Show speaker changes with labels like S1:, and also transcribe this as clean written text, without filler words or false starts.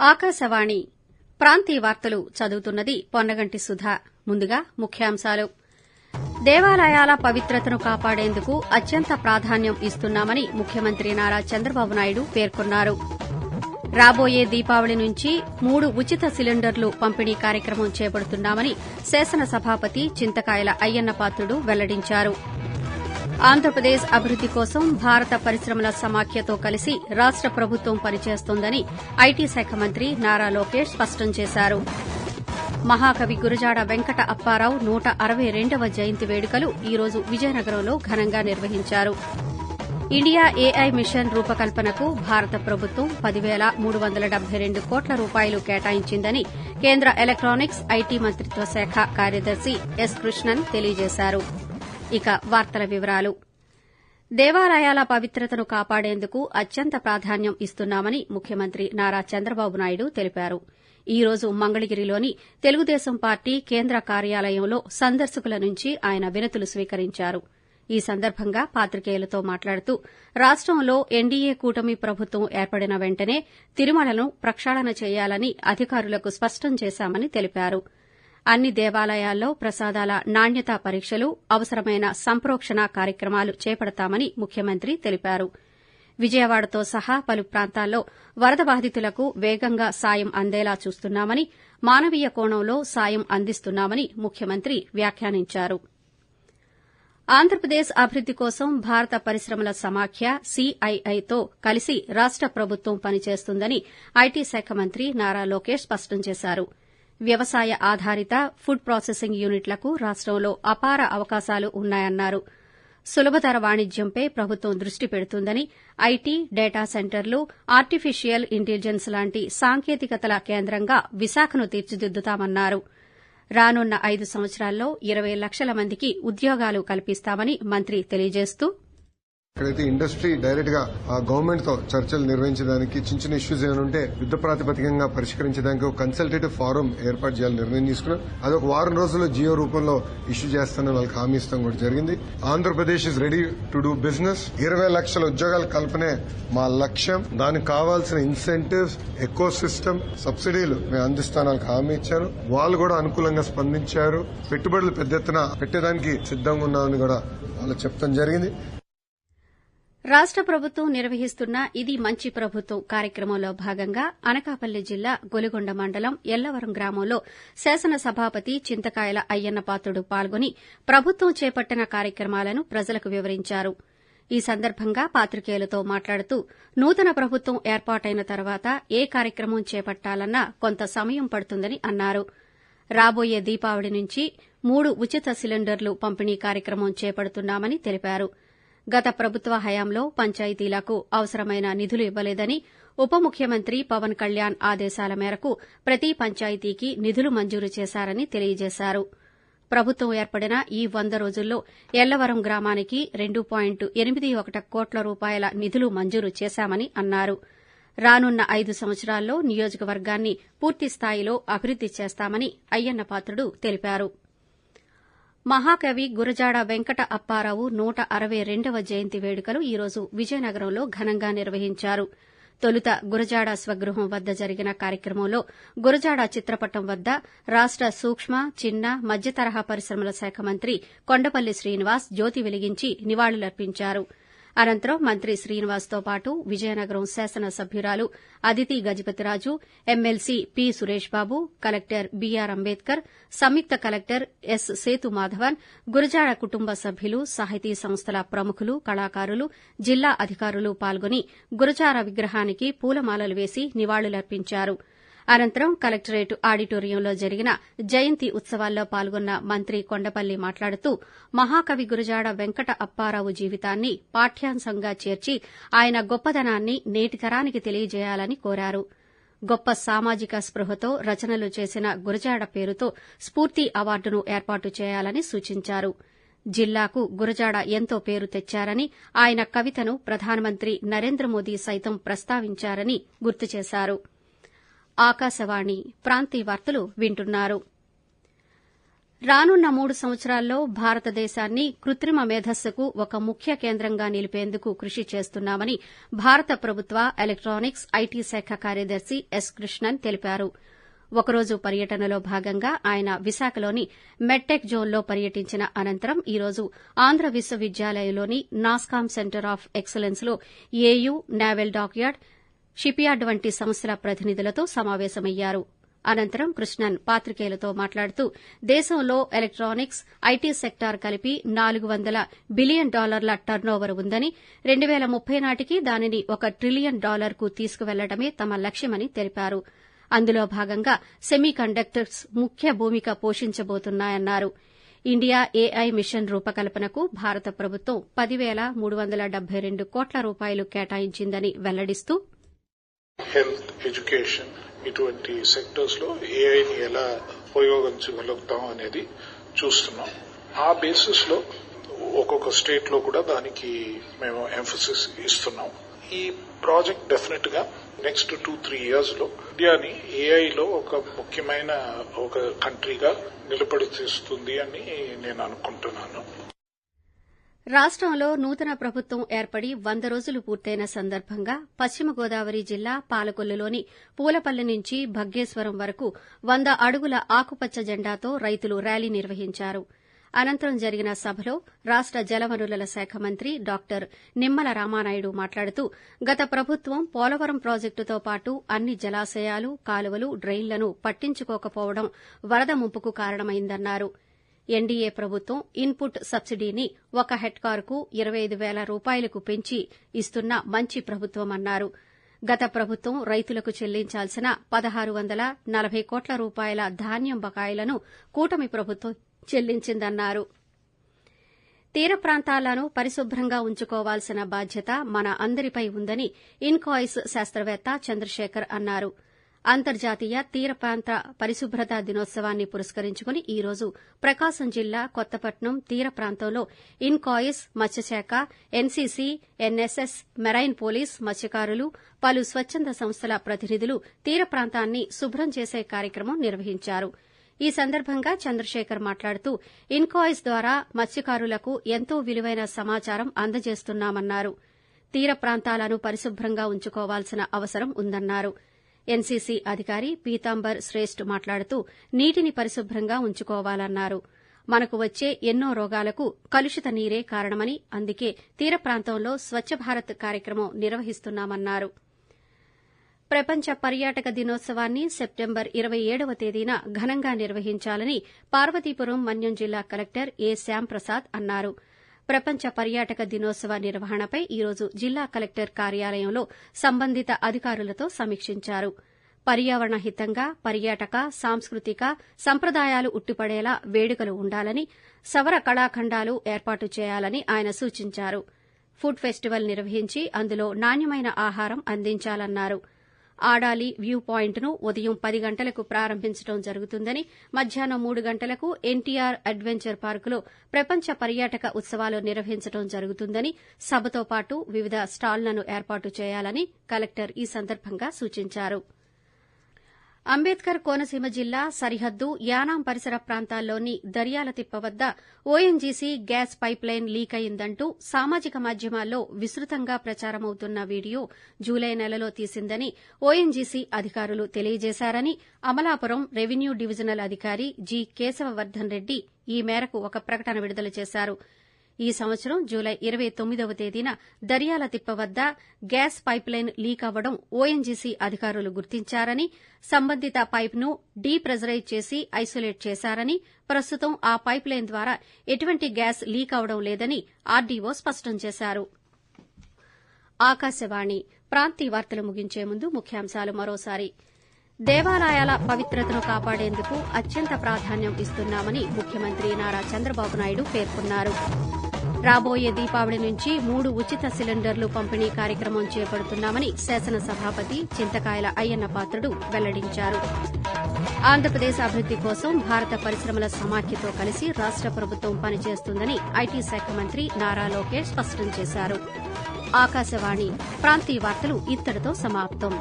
S1: ఆకాశవాణి ప్రాంతీయ వార్తలు చదువుతున్నది పొన్నగంటి సుధా. ముందుగా ముఖ్యాంశాలు. దేవాలయాల పవిత్రతను కాపాడేందుకు అత్యంత ప్రాధాన్యం ఇస్తున్నామని ముఖ్యమంత్రి నారా చంద్రబాబు నాయుడు పేర్కొన్నారు. రాబోయే దీపావళి నుంచి 3 ఉచిత సిలిండర్లు పంపిణీ కార్యక్రమం చేపడుతున్నామని శాసనసభాపతి చింతకాయల అయ్యన్నపాత్రుడు వెల్లడించారు. ఆంధ్రప్రదేశ్ అభివృద్ది కోసం భారత పరిశ్రమల సమాఖ్యతో కలిసి రాష్ట ప్రభుత్వం పనిచేస్తోందని ఐటీ శాఖ మంత్రి నారా లోకేష్ స్పష్టం చేశారు. మహాకవి గురజాడ వెంకట అప్పారావు 162వ జయంతి వేడుకలు ఈ రోజు విజయనగరంలో ఘనంగా నిర్వహించారు. ఇండియా ఏఐ మిషన్ రూపకల్పనకు భారత ప్రభుత్వం 10,372 కోట్ల రూపాయలు కేటాయించిందని కేంద్ర ఎలక్టానిక్స్ ఐటీ మంత్రిత్వ శాఖ కార్యదర్శి ఎస్ కృష్ణన్ తెలియజేశారు. ఇక వార్తల వివరాలు. దేవాలయాల పవిత్రతను కాపాడేందుకు అత్యంత ప్రాధాన్యం ఇస్తున్నామని ముఖ్యమంత్రి నారా చంద్రబాబు నాయుడు తెలిపారు. ఈ రోజు మంగళగిరిలోని తెలుగుదేశం పార్టీ కేంద్ర కార్యాలయంలో సందర్శకుల నుంచి ఆయన వినతులు స్వీకరించారు. ఈ సందర్భంగా పాత్రికేయులతో మాట్లాడుతూ రాష్టంలో ఎన్డీఏ కూటమి ప్రభుత్వం ఏర్పడిన వెంటనే తిరుమలను ప్రక్షాళన చేయాలని అధికారులకు స్పష్టం చేశామని తెలిపారు. అన్ని దేవాలయాల్లో ప్రసాదాల నాణ్యతా పరీక్షలు, అవసరమైన సంప్రోక్షణ కార్యక్రమాలు చేపడతామని ముఖ్యమంత్రి తెలిపారు. విజయవాడతో సహా పలు ప్రాంతాల్లో వరద బాధితులకు వేగంగా సాయం అందేలా చూస్తున్నామని, మానవీయ కోణంలో సాయం అందిస్తున్నామని ముఖ్యమంత్రి వ్యాఖ్యానించారు. ఆంధ్రప్రదేశ్ అభివృద్ది కోసం భారత పరిశ్రమల సమాఖ్య సీఐఐతో కలిసి రాష్ట ప్రభుత్వం పనిచేస్తుందని ఐటీ శాఖ మంత్రి నారా లోకేష్ స్పష్టం చేశారు. వ్యవసాయ ఆధారిత ఫుడ్ ప్రాసెసింగ్ యూనిట్లకు రాష్టంలో అపార అవకాశాలు ఉన్నాయన్నారు. సులభతర వాణిజ్యంపై ప్రభుత్వం దృష్టి పెడుతుందని, ఐటీ, డేటా సెంటర్లు, ఆర్టిఫిషియల్ ఇంటెలిజెన్స్ లాంటి సాంకేతికతల కేంద్రంగా విశాఖను తీర్చిదిద్దుతామన్నారు. రానున్న 5 సంవత్సరాల్లో 20 లక్షల మందికి ఉద్యోగాలు కల్పిస్తామని మంత్రి తెలియజేస్తూ,
S2: ఇక్కడైతే ఇండస్ట్రీ డైరెక్ట్ గా గవర్నమెంట్ తో చర్చలు నిర్వహించడానికి చిన్న ఇష్యూస్ ఏమైనా ఉంటే యుద్ద ప్రాతిపదికంగా పరిష్కరించడానికి ఒక కన్సల్టేటివ్ ఫారం ఏర్పాటు చేయాలని నిర్ణయం తీసుకున్నాం. అది ఒక వారం రోజుల్లో జియో రూపంలో ఇష్యూ చేస్తానని వాళ్ళకి హామీ ఇస్తాం కూడా జరిగింది. Andhra Pradesh is ready to do business. 20 లక్షల ఉద్యోగాల కల్పనే మా లక్ష్యం. దానికి కావాల్సిన ఇన్సెంటివ్స్, ఎకో సిస్టమ్, సబ్సిడీలు మేము అందిస్తానని వాళ్ళకి హామీ ఇచ్చారు. వాళ్ళు కూడా అనుకూలంగా స్పందించారు. పెట్టుబడులు పెద్ద ఎత్తున పెట్టడానికి సిద్దంగా ఉన్నామని కూడా వాళ్ళు చెప్తాం జరిగింది.
S1: రాష్ట ప్రభుత్వం నిర్వహిస్తున్న ఇది మంచి ప్రభుత్వం కార్యక్రమంలో భాగంగా అనకాపల్లి జిల్లా గొలుగొండ మండలం ఎల్లవరం గ్రామంలో శాసనసభాపతి చింతకాయల అయ్యన్నపాత్రుడు పాల్గొని ప్రభుత్వం చేపట్టిన కార్యక్రమాలను ప్రజలకు వివరించారు. ఈ సందర్భంగా పాత్రికేయులతో మాట్లాడుతూ నూతన ప్రభుత్వం ఏర్పాటైన తర్వాత ఏ కార్యక్రమం చేపట్టాలన్నా కొంత సమయం పడుతుందని అన్నారు. రాబోయే దీపావళి నుంచి 3 ఉచిత సిలిండర్లు పంపిణీ కార్యక్రమం చేపడుతున్నామని తెలిపారు. గత ప్రభుత్వ హయాంలో పంచాయతీలకు అవసరమైన నిధులు ఇవ్వలేదని, ఉప ముఖ్యమంత్రి పవన్ కళ్యాణ్ ఆదేశాల మేరకు ప్రతి పంచాయతీకి నిధులు మంజూరు చేశారని తెలియజేశారు. ప్రభుత్వం ఏర్పడిన ఈ 100 రోజుల్లో ఎల్లవరం గ్రామానికి 2.81 కోట్ల రూపాయల నిధులు మంజూరు చేశామని అన్నారు. రానున్న 5 సంవత్సరాల్లో నియోజకవర్గాన్ని పూర్తిస్థాయిలో అభివృద్ది చేస్తామని అయ్యన్నపాత్రుడు తెలిపారు. మహాకవి గురజాడ వెంకట అప్పారావు 162వ జయంతి వేడుకలు ఈ రోజు విజయనగరంలో ఘనంగా నిర్వహించారు. తొలుత గురజాడ స్వగృహం వద్ద జరిగిన కార్యక్రమంలో గురజాడ చిత్రపటం వద్ద రాష్ట సూక్ష్మ, చిన్న, మధ్యతరహా పరిశ్రమల శాఖ మంత్రి కొండపల్లి శ్రీనివాస్ జ్యోతి వెలిగించి నివాళులర్పించారు. అనంతరం మంత్రి శ్రీనివాస్తో పాటు విజయనగరం శాసనసభ్యురాలు Aditi Gajapathiraju, MLC P Suresh Babu, collector BR Ambedkar, సంయుక్త కలెక్టర్ ఎస్ సేతుమాధవన్, గురజాడ కుటుంబ సభ్యులు, సాహితీ సంస్థల ప్రముఖులు, కళాకారులు, జిల్లా అధికారులు పాల్గొని గురజాడ విగ్రహానికి పూలమాలలు వేసి నివాళులర్పించారు. అనంతరం కలెక్టరేట్ ఆడిటోరియంలో జరిగిన జయంతి ఉత్సవాల్లో పాల్గొన్న మంత్రి కొండపల్లి మాట్లాడుతూ మహాకవి గురజాడ వెంకట అప్పారావు జీవితాన్ని పాఠ్యాంశంగా చేర్చి ఆయన గొప్పదనాన్ని నేటి తరానికి తెలియజేయాలని కోరారు. గొప్ప సామాజిక స్పృహతో రచనలు చేసిన గురజాడ పేరుతో స్ఫూర్తి అవార్డును ఏర్పాటు చేయాలని సూచించారు. జిల్లాకు గురజాడ ఎంతో పేరు తెచ్చారని, ఆయన కవితను ప్రధానమంత్రి నరేంద్ర మోదీ సైతం ప్రస్తావించారని గుర్తు చేశారు. ఆకాశవాణి ప్రాంతీయ వార్తలు వింటున్నారు. రానున్న 3 సంవత్సరాల్లో భారతదేశాన్ని కృత్రిమ మేధస్సుకు ఒక ముఖ్య కేంద్రంగా నిలిపేందుకు కృషి చేస్తున్నామని భారత ప్రభుత్వ ఎలక్టానిక్స్ ఐటీ శాఖ కార్యదర్శి ఎస్ కృష్ణన్ తెలిపారు. ఒకరోజు పర్యటనలో భాగంగా ఆయన విశాఖలోని మెడ్టెక్ జోన్లో పర్యటించిన అనంతరం ఈ రోజు ఆంధ్ర విశ్వవిద్యాలయంలోని నాస్కామ్ సెంటర్ ఆఫ్ ఎక్సలెన్స్ లో ఏయూ, నేవల్ డాక్యార్డ్, షిప్యార్డ్ వంటి సంస్థల ప్రతినిధులతో సమావేశమయ్యారు. అనంతరం కృష్ణన్ పాత్రికేయులతో మాట్లాడుతూ దేశంలో ఎలక్టానిక్స్, ఐటీ సెక్టార్ కలిపి $400 బిలియన్ టర్నోవర్ ఉందని, 2030 నాటికి దానిని $1 ట్రిలియన్ కు తీసుకువెళ్లడమే తమ లక్ష్యమని తెలిపారు. అందులో భాగంగా సెమీ కండక్టర్స్ ముఖ్య భూమిక పోషించబోతున్నాయన్నారు. ఇండియా ఏఐ మిషన్ రూపకల్పనకు భారత ప్రభుత్వం $10,372 కోట్ల కేటాయించిందని వెల్లడిస్తూ
S3: హెల్త్, ఎడ్యుకేషన్ ఇటువంటి సెక్టర్స్ లో ఏఐని ఎలా ఉపయోగించగలుగుతాం అనేది చూస్తున్నాం. ఆ బేసిస్ లో ఒక్కొక్క స్టేట్ లో కూడా దానికి మేము ఎంఫసిస్ ఇస్తున్నాం. ఈ ప్రాజెక్ట్ డెఫినెట్ గా నెక్స్ట్ 2-3 years లో ఇండియాని ఏఐలో ఒక ముఖ్యమైన ఒక కంట్రీగా నిలబడిస్తుంది అని నేను అనుకుంటున్నాను.
S1: రాష్టంలో నూతన ప్రభుత్వం ఏర్పడి 100 రోజులు పూర్తయిన సందర్భంగా పశ్చిమ గోదావరి జిల్లా పాలకొల్లులోని పూలపల్లి నుంచి భగ్గేశ్వరం వరకు 100 అడుగుల ఆకుపచ్చ జెండాతో రైతులు ర్యాలీ నిర్వహించారు. అనంతరం జరిగిన సభలో రాష్ట జలవనరుల శాఖ మంత్రి డాక్టర్ నిమ్మల రామానాయుడు మాట్లాడుతూ గత ప్రభుత్వం పోలవరం ప్రాజెక్టుతో పాటు అన్ని జలాశయాలు, కాలువలు, డ్రెయిన్లను పట్టించుకోకపోవడం వరద ముంపుకు కారణమైందన్నారు. ఎన్డీఏ ప్రభుత్వం ఇన్పుట్ సబ్సిడీని 1 హెక్టారుకు $25,000 పెంచి ఇస్తున్న మంచి ప్రభుత్వమన్నారు. గత ప్రభుత్వం రైతులకు చెల్లించాల్సిన $1,640 కోట్ల ధాన్యం బకాయిలను కూటమి ప్రభుత్వం చెల్లించిందన్నారు. తీర ప్రాంతాలను పరిశుభ్రంగా ఉంచుకోవాల్సిన బాధ్యత మన అందరిపై ఉందని ఇన్కాయిస్ శాస్త్రవేత్త చంద్రశేఖర్ అన్నారు. అంతర్జాతీయ తీర ప్రాంత పరిశుభ్రత దినోత్సవాన్ని పురస్కరించుకుని ఈ రోజు ప్రకాశం జిల్లా కొత్తపట్నం తీర ప్రాంతంలో ఇన్కాయిస్, మత్స్యశాఖ, ఎన్సీసీ, ఎన్ఎస్ఎస్, మెరైన్ పోలీస్, మత్స్యకారులు, పలు స్వచ్చంద సంస్థల ప్రతినిధులు తీర ప్రాంతాన్ని శుభ్రం చేసే కార్యక్రమం నిర్వహించారు. ఈ సందర్భంగా చంద్రశేఖర్ మాట్లాడుతూ ఇన్కాయిస్ ద్వారా మత్స్యకారులకు ఎంతో విలువైన సమాచారం అందజేస్తున్నామన్నారు. తీర ప్రాంతాలను పరిశుభ్రంగా ఉంచుకోవాల్సిన అవసరం ఉందన్నారు. ఎన్సీసీ అధికారి పీతాంబర్ శ్రేష్ఠ్ మాట్లాడుతూ నీటిని పరిశుభ్రంగా ఉంచుకోవాలన్నారు. మనకు వచ్చే ఎన్నో రోగాలకు కలుషిత నీరే కారణమని, అందుకే తీర ప్రాంతంలో స్వచ్ఛ భారత్ కార్యక్రమం నిర్వహిస్తున్నామన్నారు. ప్రపంచ పర్యాటక దినోత్సవాన్ని సెప్టెంబర్ 27వ తేదీన ఘనంగా నిర్వహించాలని పార్వతీపురం మన్యం జిల్లా కలెక్టర్ ఏ శ్యాంప్రసాద్ అన్నారు. ప్రపంచ పర్యాటక దినోత్సవ నిర్వహణపై ఈ రోజు జిల్లా కలెక్టర్ కార్యాలయంలో సంబంధిత అధికారులతో సమీక్షించారు. పర్యావరణ హితంగా పర్యాటక, సాంస్కృతిక సంప్రదాయాలు ఉట్టిపడేలా వేడుకలు ఉండాలని, సవర కళాఖండాలు ఏర్పాటు చేయాలని ఆయన సూచించారు. ఫుడ్ ఫెస్టివల్ నిర్వహించి అందులో నాణ్యమైన ఆహారం అందించాలన్నారు. ఆడాలి వ్యూ పాయింట్ను ఉదయం 10 గంటలకు ప్రారంభించడం జరుగుతుందని, మధ్యాహ్నం 3 గంటలకు ఎన్టీఆర్ అడ్వెంచర్ పార్కులో ప్రపంచ పర్యాటక ఉత్సవాలు నిర్వహించడం జరుగుతుందని, సభతో పాటు వివిధ స్టాళ్లను ఏర్పాటు చేయాలని కలెక్టర్ ఈ సందర్భంగా సూచించారు. అంబేద్కర్ కోనసీమ జిల్లా సరిహద్దు యానాం పరిసర ప్రాంతాల్లోని దర్యాలతిప్ప వద్ద ఓఎన్జీసీ గ్యాస్ పైప్లైన్ లీక్ అయిందంటూ సామాజిక మాధ్యమాల్లో విస్తృతంగా ప్రచారమవుతున్న వీడియో జూలై నెలలో తీసిందని ఓఎన్జీసీ అధికారులు తెలియజేశారని అమలాపురం రెవెన్యూ డివిజనల్ అధికారి జి కేశవవర్ధన్ రెడ్డి ఈ మేరకు ఒక ప్రకటన విడుదల చేశారు. ఈ సంవత్సరం జూలై 29వ తేదీన దర్యాలతిప్ప వద్ద గ్యాస్ పైప్లైన్ లీక్ అవ్వడం ఓఎన్జీసీ అధికారులు గుర్తించారని, సంబంధిత పైప్ను డీప్రెజరైజ్ చేసి ఐసోలేట్ చేశారని, ప్రస్తుతం ఆ పైప్లైన్ ద్వారా ఎటువంటి గ్యాస్ లీక్ అవడం లేదని ఆర్డీఓ స్పష్టం చేశారు. ఆకాశవాణి ప్రాంతీయ వార్తలు ముగించే ముందు ముఖ్యాంశాలు మరోసారి. దేవాలయాల పవిత్రతను కాపాడేందుకు అత్యంత ప్రాధాన్యం ఇస్తున్నామని ముఖ్యమంత్రి నారా చంద్రబాబు నాయుడు పేర్కొన్నారు. రాబోయే దీపావళి నుంచి 3 ఉచిత సిలిండర్లు పంపిణీ కార్యక్రమం చేపడుతున్నామని శాసనసభాపతి చింతకాయల అయ్యన్న పాత్రుడు వెల్లడించారు. ఆంధ్రప్రదేశ్ అభివృద్ది కోసం భారత పరిశ్రమల సమాఖ్యతో కలిసి రాష్ట ప్రభుత్వం పనిచేస్తుందని ఐటీ శాఖ మంత్రి నారా లోకేష్ స్పష్టం చేశారు. ఆకాశవాణి ప్రాంతీయ వార్తలు ఇంతటితో సమాప్తం.